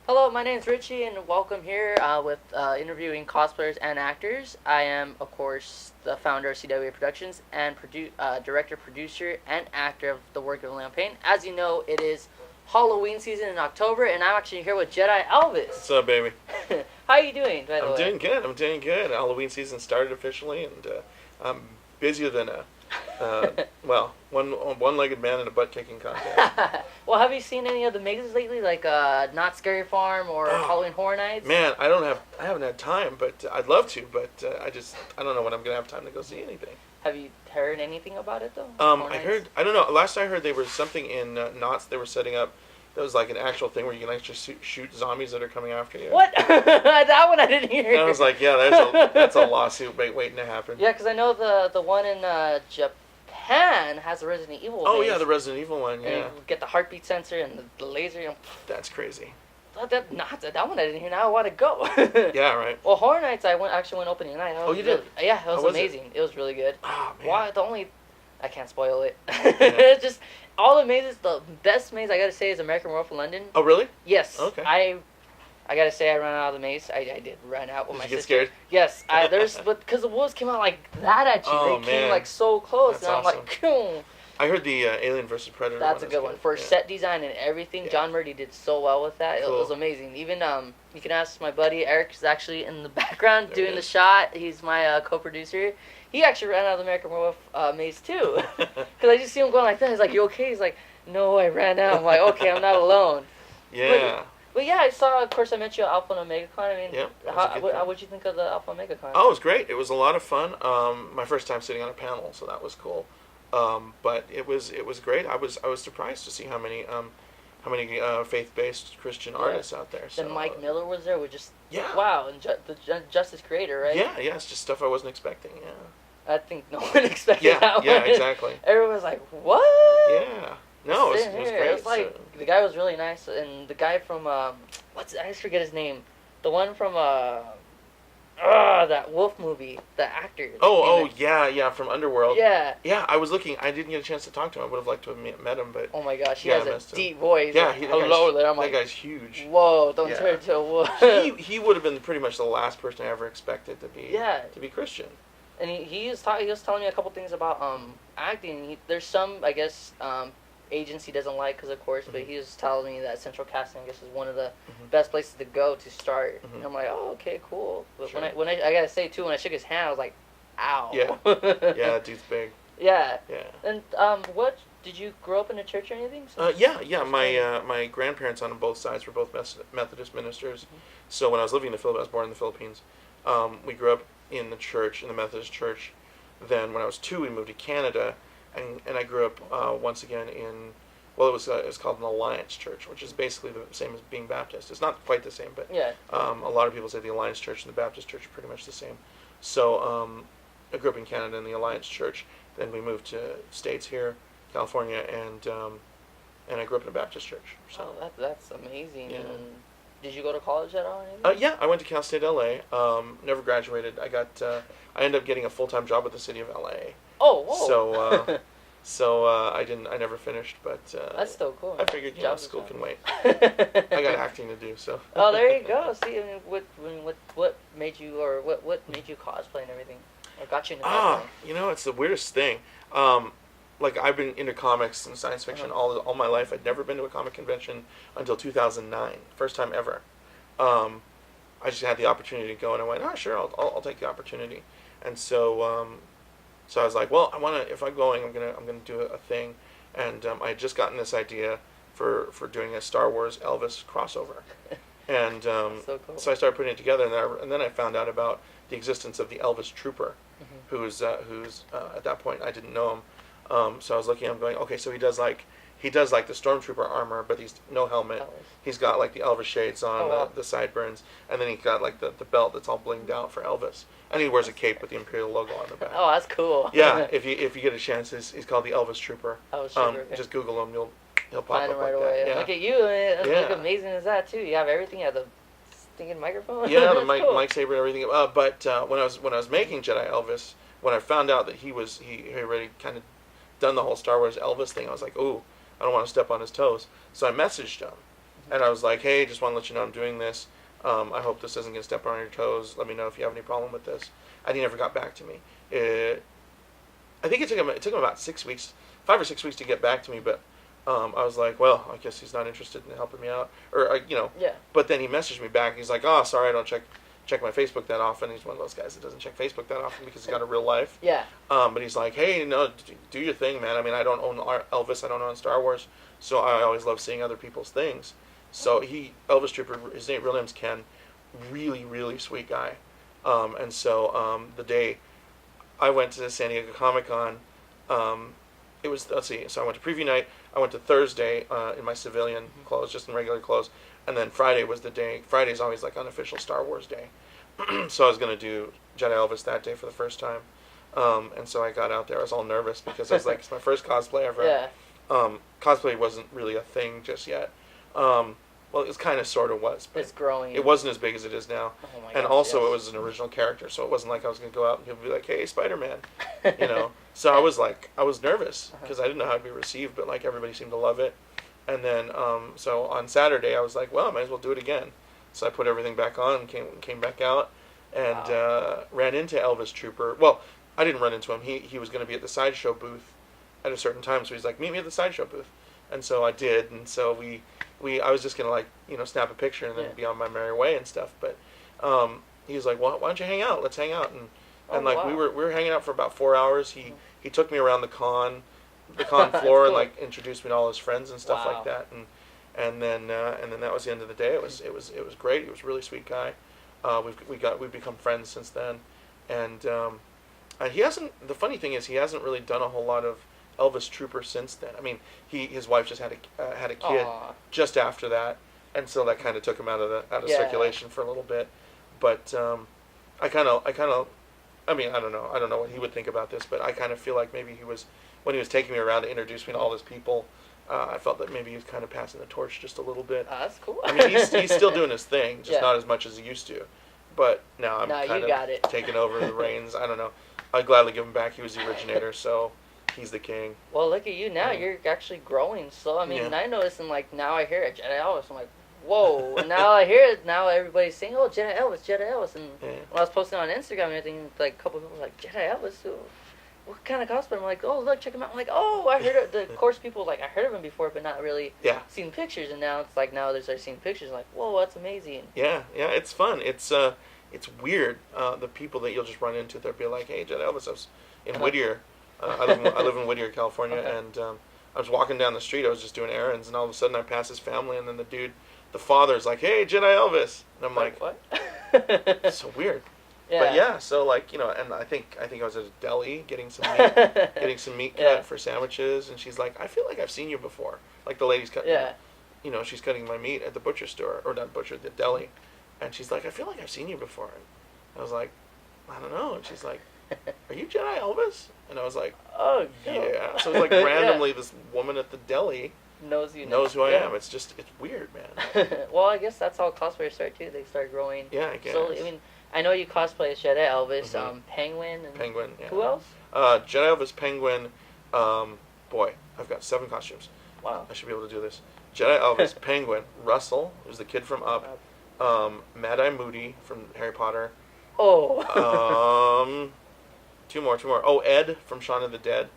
Hello, my name is Richie, and welcome here with interviewing cosplayers and actors. I am, of course, the founder of CWA Productions and director, producer, and actor of the work of Lampain. As you know, it is Halloween season in October, and I'm actually here with Jedi Elvis. What's up, baby? How are you doing, by the way? I'm doing good. Halloween season started officially, and I'm busier than one-legged man in a butt-kicking contest. Well, have you seen any of the mazes lately, like Not Scary Farm or Halloween Horror Nights? Man, I haven't had time, but I'd love to, but I don't know when I'm gonna have time to go see anything. Have you heard anything about it though? I don't know. Last I heard, there was something in Knott's they were setting up. That was like an actual thing where you can actually shoot zombies that are coming after you. What? That one I didn't hear. And I was like, yeah, that's a lawsuit waiting to happen. Yeah, because I know the one in Japan has a Resident Evil. Oh base. Yeah, the Resident Evil one. Yeah. And you get the heartbeat sensor and the laser. You know, that's crazy. that one I didn't hear. Now I want to go. Yeah, right. Well, Horror Nights actually went opening night. Oh, you did? Yeah, it was How was amazing. It was really good. Oh man. Why I can't spoil it. Yeah. It's just all the mazes. The best maze I gotta say is American Werewolf in London. Oh really? Yes. Okay. I gotta say I ran out of the maze. I did run out with my Did you sister. get scared? Yes. But because the wolves came out like that at you, Oh, they came man. like so close, That's and I'm awesome. like, Phew. I heard the Alien vs Predator. That's a one good is one. For Yeah. set design and everything, Yeah. John Murdy did so well with that. It Cool. was amazing. Even you can ask my buddy Eric, is actually in the background There he doing the is. shot. He's my co-producer. He actually ran out of the American Werewolf maze too, because I just see him going like that. He's like, "You okay?" He's like, "No, I ran out." I'm like, "Okay, I'm not alone." Yeah. But yeah, I saw. Of course, I met you at Alpha and Omega Con. I mean, Yep, that was a good con. what'd you think of the Alpha Omega Con? Oh, it was great. It was a lot of fun. My first time sitting on a panel, so that was cool. But it was great. I was surprised to see how many faith-based Christian artists out there. So Then Mike Miller was there, with just Yeah. wow, and the Justice Creator, right? Yeah, it's just stuff I wasn't expecting. Yeah. I think no one expected Yeah, that yeah, one. exactly. Everyone was like, "What?" Yeah. No, it was great. It was like so. the guy was really nice, and the guy from I just forget his name. The one from that Wolf movie, the actor. Yeah, from Underworld. Yeah. Yeah, I was looking. I didn't get a chance to talk to him. I would have liked to have met him, but Oh my gosh, he Yeah, I has missed a him. deep voice. yeah, like, that hello guy's, there. I'm that like, guy's huge. whoa, don't Yeah. turn to a wolf. He would have been pretty much the last person I ever expected to be Christian. And he was telling me a couple things about acting. There's some, I guess, agents he doesn't like because of course, but he was telling me that Central Casting, I guess, is one of the best places to go to start. And I'm like, oh, okay, cool. But Sure. when I gotta say too, when I shook his hand, I was like, ow. Yeah. Yeah, that dude's big. Yeah. Yeah. And what did you grow up in a church or anything? Yeah. My grandparents on both sides were both Methodist ministers. So when I was living in the Philippines, I was born in the Philippines. We grew up in the church, in the Methodist church. Then when I was 2, we moved to Canada, and I grew up once again in, well, it was called an Alliance Church, which is basically the same as being Baptist. It's not quite the same, but Yeah. a lot of people say the Alliance Church and the Baptist Church are pretty much the same. So I grew up in Canada in the Alliance Church. Then we moved to States here, California, and I grew up in a Baptist church. So That's amazing. Yeah. And did you go to college at all? Or anything? yeah, I went to Cal State LA. Never graduated. I ended up getting a full-time job with the city of LA. Oh, whoa. So I never finished, but That's still cool. I figured Jobs school is can fun. wait. I got acting to do, so. Oh, there you go. See, I mean, what made you, or what made you cosplay and everything, or got you into cosplaying? It's the weirdest thing. Like I've been into comics and science fiction all my life. I'd never been to a comic convention until 2009, first time ever. I just had the opportunity to go, and I went, oh sure, I'll take the opportunity. And so I was like, well, if I'm going, I'm gonna do a thing. And I had just gotten this idea for doing a Star Wars Elvis crossover. And So cool. so I started putting it together, and then I found out about the existence of the Elvis Trooper, who's at that point I didn't know him. So I was looking, I'm going, okay, so he does like the Stormtrooper armor, but he's no helmet. Elvis. He's got like the Elvis shades on, Oh, wow. the sideburns, and then he's got like the belt that's all blinged out for Elvis, and he wears a cape with the Imperial logo on the back. Oh, that's cool. Yeah, if you get a chance, he's called the Elvis Trooper. Elvis Trooper, okay. Just Google him, he'll pop Find up him right like away. that. Yeah. Look at you. Man. Yeah. Look amazing as that too. You have everything. You have the stinking microphone. Yeah, the That's mic, cool. mic saber and everything. But when I was making Jedi Elvis, when I found out that he already kind of done the whole Star Wars Elvis thing, I was like, ooh, I don't want to step on his toes. So I messaged him, And I was like, hey, just want to let you know I'm doing this. I hope this isn't going to step on your toes. Let me know if you have any problem with this. And he never got back to me. I think it took him about 6 weeks, 5 or 6 weeks to get back to me. But I was like, well, I guess he's not interested in helping me out, or Yeah. But then he messaged me back. He's like, oh, sorry, I don't check my Facebook that often. He's one of those guys that doesn't check Facebook that often because he's got a real life. Yeah. But he's like, hey, no, do your thing, man. I mean, I don't own Elvis. I don't own Star Wars. So I always love seeing other people's things. So Elvis Trooper, his real name's Ken, really, really sweet guy. And so the day I went to San Diego Comic-Con, it was, let's see, so I went to preview night. I went to Thursday in my civilian clothes, just in regular clothes. And then Friday was the day. Friday's always like unofficial Star Wars day. So I was going to do Jedi Elvis that day for the first time. And so I got out there. I was all nervous because I was like, it's my first cosplay ever. Yeah. Cosplay wasn't really a thing just yet. Well, it kind of sort of was. But It's growing. it wasn't as big as it is now. Oh my And gosh, also yes. it was an original character, so it wasn't like I was going to go out and people would be like, hey, Spider-Man, So I was nervous because I didn't know how it'd be received, but like everybody seemed to love it. And then, so on Saturday I was like, well, I might as well do it again. So I put everything back on and came back out and ran into Elvis Trooper. Well, I didn't run into him. He was going to be at the Sideshow booth at a certain time, so he's like, meet me at the Sideshow booth. And so I did, and so I was just going to snap a picture and then be on my merry way and stuff. But he was like, well, why don't you hang out? Let's hang out. And wow. we were hanging out for about 4 hours. He took me around the con floor and cool. like introduced me to all his friends and stuff Wow. like that. And then that was the end of the day. It was great. He was a really sweet guy. We've become friends since then. And he hasn't. The funny thing is he hasn't really done a whole lot of Elvis Trooper since then. I mean, his wife just had a kid Aw. just after that, and so that kind of took him out of Yeah. circulation for a little bit. But I mean, I don't know what he would think about this, but I kind of feel like maybe when he was taking me around to introduce me to all his people, I felt that maybe he was kind of passing the torch just a little bit. That's cool. I mean, he's still doing his thing, just Yeah. not as much as he used to. But now I'm No, kind you got of it. taking over the reins. I don't know. I'd gladly give him back. He was the originator, so he's the king. Well, look at you now. Yeah. You're actually growing. So, I mean, Yeah. I noticed, and like now I hear it, Jedi Elvis. I'm like, whoa. And now I hear it. Now everybody's saying, oh, Jedi Elvis, Jedi Elvis. And Yeah. when I was posting on Instagram and everything, like a couple of people were like, Jedi Elvis? What kind of cosplay? I'm like, oh, look, check him out. I'm like, oh, I heard of the course people, like, I heard of him before, but not really Yeah. seen pictures. And now it's like, now there's like seen pictures. Like, whoa, that's amazing. Yeah, it's fun. It's weird. The people that you'll just run into, they'll be like, "Hey, Jedi Elvis, I was in Whittier. I live in Whittier, California, Okay. and I was walking down the street. I was just doing errands, and all of a sudden I pass his family, and then the father's like, "Hey, Jedi Elvis," and I'm like, what? "It's so weird." Yeah. But yeah, so like and I think I was at a deli getting some meat cut Yeah. for sandwiches, and she's like, "I feel like I've seen you before." Like the lady's cutting. Yeah. She's cutting my meat at the butcher store, or not butcher, the deli. And she's like, I feel like I've seen you before. And I was like, I don't know. And she's like, are you Jedi Elvis? And I was like, Oh, no. yeah. So it's like randomly this woman at the deli knows who I am. It's weird, man. Well, I guess that's how cosplayers start too. They start growing. Yeah, I guess. Slowly. I mean, I know you cosplay as Jedi Elvis, Mhm. Penguin, and Penguin, yeah. who else? Jedi Elvis, Penguin, boy, I've got 7 costumes. Wow. I should be able to do this. Jedi Elvis, Penguin, Russell, who's the kid from Up, Mad-Eye Moody from Harry Potter, Oh. 2 more. Oh, Ed from Shaun of the Dead.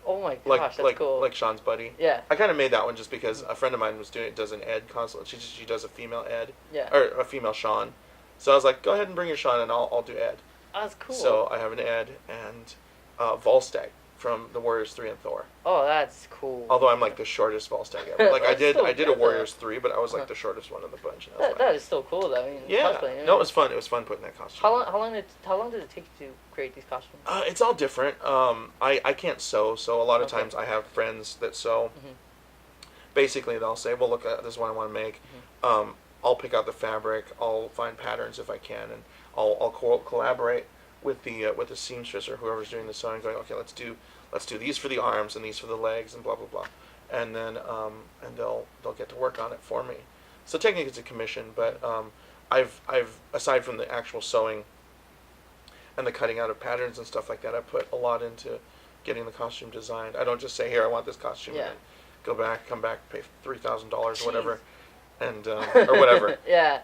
Oh my gosh, that's cool. Like Sean's buddy. Yeah. I kind of made that one just because a friend of mine does an Ed cosplay. She does a female Ed. Yeah. Or a female Sean. So I was like, go ahead and bring your Sean, and I'll do Ed. Oh, that's cool. So I have an Ed and Volstagg from the Warriors 3 and Thor. Oh, that's cool. Although I'm like the shortest Volstagg ever. Like I That's did still a good, Warriors 3, but I was like the shortest one of the bunch. And I was That is still cool though. I mean, yeah. cosplaying. No, it was fun. It was fun putting that costume. How long did it take you to create these costumes? It's all different. I can't sew, so a lot of Okay. times I have friends that sew. Mhm. Basically, they'll say, "Well, look, this is what I want to make." I'll pick out the fabric. I'll find patterns if I can, and I'll collaborate with the seamstress or whoever's doing the sewing. Going, okay, let's do these for the arms and these for the legs and blah blah blah, and then and they'll get to work on it for me. So technically, it's a commission, but I've aside from the actual sewing and the cutting out of patterns and stuff like that, I put a lot into getting the costume designed. I don't just say, here, I want this costume, Yeah. and then come back, pay $3,000 or whatever. and or whatever. Yeah.